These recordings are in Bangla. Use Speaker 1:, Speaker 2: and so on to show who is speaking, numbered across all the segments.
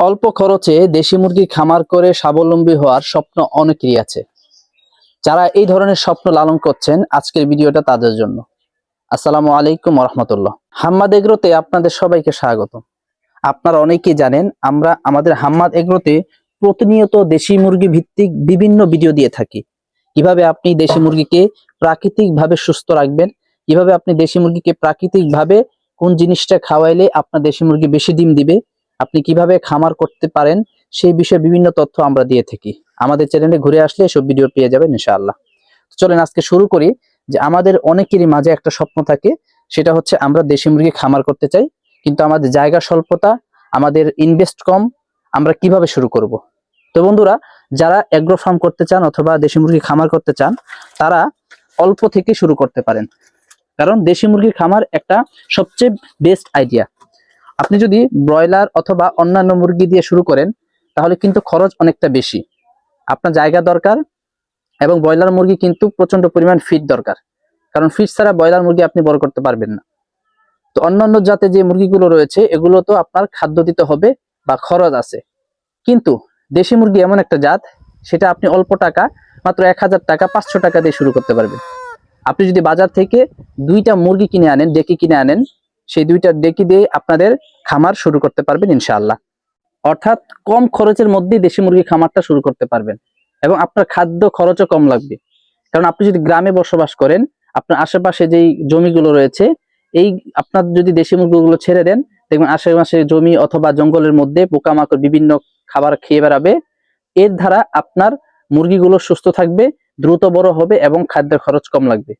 Speaker 1: অল্প খরচে দেশি মুরগি খামার করে স্বাবলম্বী হওয়ার স্বপ্ন অনেকেরই আছে। যারা এই ধরনের স্বপ্ন লালন করছেন, আজকের ভিডিওটা তাদের জন্য। আসসালামু আলাইকুম ওয়া রাহমাতুল্লাহ। হাম্মাদ এগ্রোতে আপনাদের সবাইকে স্বাগত। আপনারা অনেকেই জানেন, আমরা আমাদের হাম্মাদ এগ্রোতে প্রতিনিয়ত দেশি মুরগি ভিত্তিক বিভিন্ন ভিডিও দিয়ে থাকি। কিভাবে আপনি দেশি মুরগিকে প্রাকৃতিকভাবে সুস্থ রাখবেন, কিভাবে আপনি দেশি মুরগিকে প্রাকৃতিকভাবে কোন জিনিসটা খাওয়াইলে আপনার দেশি মুরগি বেশি ডিম দিবে, আপনি কিভাবে খামার করতে পারেন, সেই বিষয়ে বিভিন্ন তথ্য আমরা দিয়ে থাকি। আমাদের চ্যানেলে ঘুরে আসলে এসব ভিডিও পেয়ে যাবেন ইনশাআল্লাহ। চলেন আজকে শুরু করি। যে আমাদের অনেকেরই মাঝে একটা স্বপ্ন থাকে, সেটা হচ্ছে আমরা দেশি মুরগি খামার করতে চাই, কিন্তু আমাদের জায়গা স্বল্পতা, আমাদের ইনভেস্ট কম, আমরা কিভাবে শুরু করব। তো বন্ধুরা, যারা এগ্রো ফার্ম করতে চান অথবা দেশি মুরগি খামার করতে চান, তারা অল্প থেকে শুরু করতে পারেন। কারণ দেশি মুরগির খামার একটা সবচেয়ে বেস্ট আইডিয়া। আপনি যদি ব্রয়লার অথবা অন্যান্য মুরগি দিয়ে শুরু করেন, তাহলে কিন্তু খরচ অনেকটা বেশি, আপনার জায়গা দরকার, এবং ব্রয়লার মুরগি কিন্তু প্রচন্ড পরিমাণ ফিড দরকার। কারণ ফিড ছাড়া ব্রয়লার মুরগি আপনি বড় করতে পারবেন না। তো অন্যান্য জাতে যে মুরগিগুলো রয়েছে, এগুলো তো আপনার খাদ্য দিতে হবে বা খরচ আছে। কিন্তু দেশি মুরগি এমন একটা জাত, সেটা আপনি অল্প টাকা, মাত্র 1000 টাকা 500 টাকা দিয়ে শুরু করতে পারবেন। আপনি যদি বাজার থেকে 2টা মুরগি কিনে আনেন, ডেকি কিনে আনেন, সেই 2টা ডেকি দিয়ে আপনাদের খামার শুরু করতে পারবেন ইনশাআল্লাহ। অর্থাৎ কম খরচের মধ্যে দেশি মুরগি খামারটা শুরু করতে পারবেন, এবং আপনার খাদ্য খরচও কম লাগবে। কারণ আপনি যদি গ্রামে বসবাস করেন, আপনার আশেপাশে যেই জমিগুলো রয়েছে, এই আপনার যদি দেশি মুরগিগুলো ছেড়ে দেন, দেখবেন আশেপাশে জমি অথবা জঙ্গলের মধ্যে পোকামাকড় বিভিন্ন খাবার খেয়ে বেড়াবে। এর দ্বারা আপনার মুরগিগুলো সুস্থ থাকবে, দ্রুত বড় হবে, এবং খাদ্যের খরচ কম লাগবে।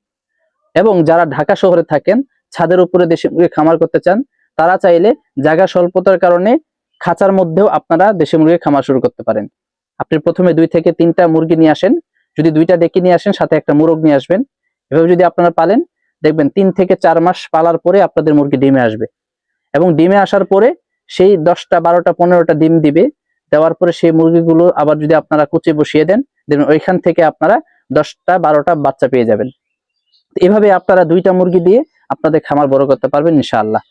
Speaker 1: এবং যারা ঢাকা শহরে থাকেন, ছাদের উপরে দেশি মুরগি খামার করতে চান, তারা চাইলে জায়গা স্বল্পতার কারণে খাঁচার মধ্যেও আপনারা দেশি মুরগি খামার শুরু করতে পারেন। আপনি প্রথমে 2 থেকে 3টা মুরগি নিয়ে আসেন, যদি 2টা ডেকে নিয়ে আসেন, সাথে একটা মুরগ নিয়ে আসবেন। এভাবে যদি আপনারা পালেন, দেখবেন 3 থেকে 4 মাস পালার পরে আপনাদের মুরগি ডিমে আসবে, এবং ডিমে আসার পরে সেই 10টা 12টা 15টা ডিম দিবে। দেওয়ার পরে সেই মুরগিগুলো আবার যদি আপনারা কুচে বসিয়ে দেন, দেখবেন ওইখান থেকে আপনারা 10টা 12টা বাচ্চা পেয়ে যাবেন। এভাবে আপনারা 2টা মুরগি দিয়ে আপনাদের খামার বড় করতে পারবেন ইনশাআল্লাহ।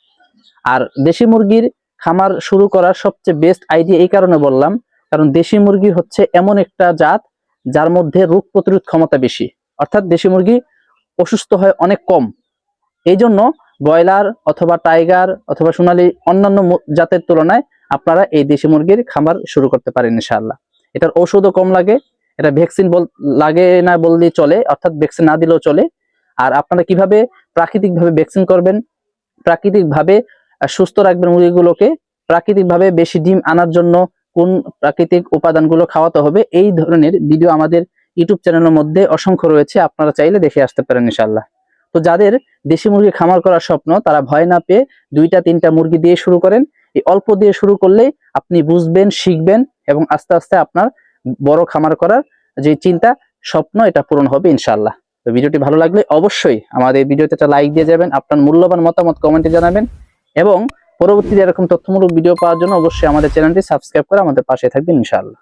Speaker 1: আর দেশি মুরগির খামার শুরু করার সবচেয়ে বেস্ট আইডিয়া এই কারণে বললাম, কারণ দেশি মুরগি হচ্ছে এমন একটা জাত যার মধ্যে রোগ প্রতিরোধ ক্ষমতা বেশি। অর্থাৎ দেশি মুরগি অসুস্থ হয় অনেক কম। এই জন্য ব্রয়লার অথবা টাইগার অথবা সোনালী অন্যান্য জাতের তুলনায় আপনারা এই দেশি মুরগির খামার শুরু করতে পারেন ইনশাআল্লাহ। এটার ঔষধও কম লাগে, এটা ভ্যাকসিন লাগে না বললেই চলে, অর্থাৎ ভ্যাকসিন না দিলেও চলে। আর আপনারা কিভাবে প্রাকৃতিকভাবে ভ্যাকসিন করবেন, প্রাকৃতিকভাবে সুস্থ রাখবেন মুরগিগুলোকে, প্রাকৃতিকভাবে বেশি ডিম আনার জন্য কোন প্রাকৃতিক উপাদানগুলো খাওয়াতে হবে, এই ধরনের ভিডিও আমাদের ইউটিউব চ্যানেলের মধ্যে অসংখ্য রয়েছে, আপনারা চাইলে দেখে আসতে পারেন ইনশাআল্লাহ। তো যাদের দেশি মুরগি খামার করার স্বপ্ন, তারা ভয় না পেয়ে 2টা 3টা মুরগি দিয়ে শুরু করেন। এই অল্প দিয়ে শুরু করলেই আপনি বুঝবেন, শিখবেন, এবং আস্তে আস্তে আপনার বড় খামার করার যে চিন্তা, স্বপ্ন, এটা পূরণ হবে ইনশাআল্লাহ। তো ভিডিওটি ভালো লাগলে অবশ্যই আমাদের ভিডিওতে একটা লাইক দিয়ে যাবেন, আপনার মূল্যবান মতামত কমেন্টে জানাবেন, এবং পরবর্তীতে এরকম তথ্যমূলক ভিডিও পাওয়ার জন্য অবশ্যই আমাদের চ্যানেলটি সাবস্ক্রাইব করে আমাদের পাশে থাকবেন ইনশাআল্লাহ।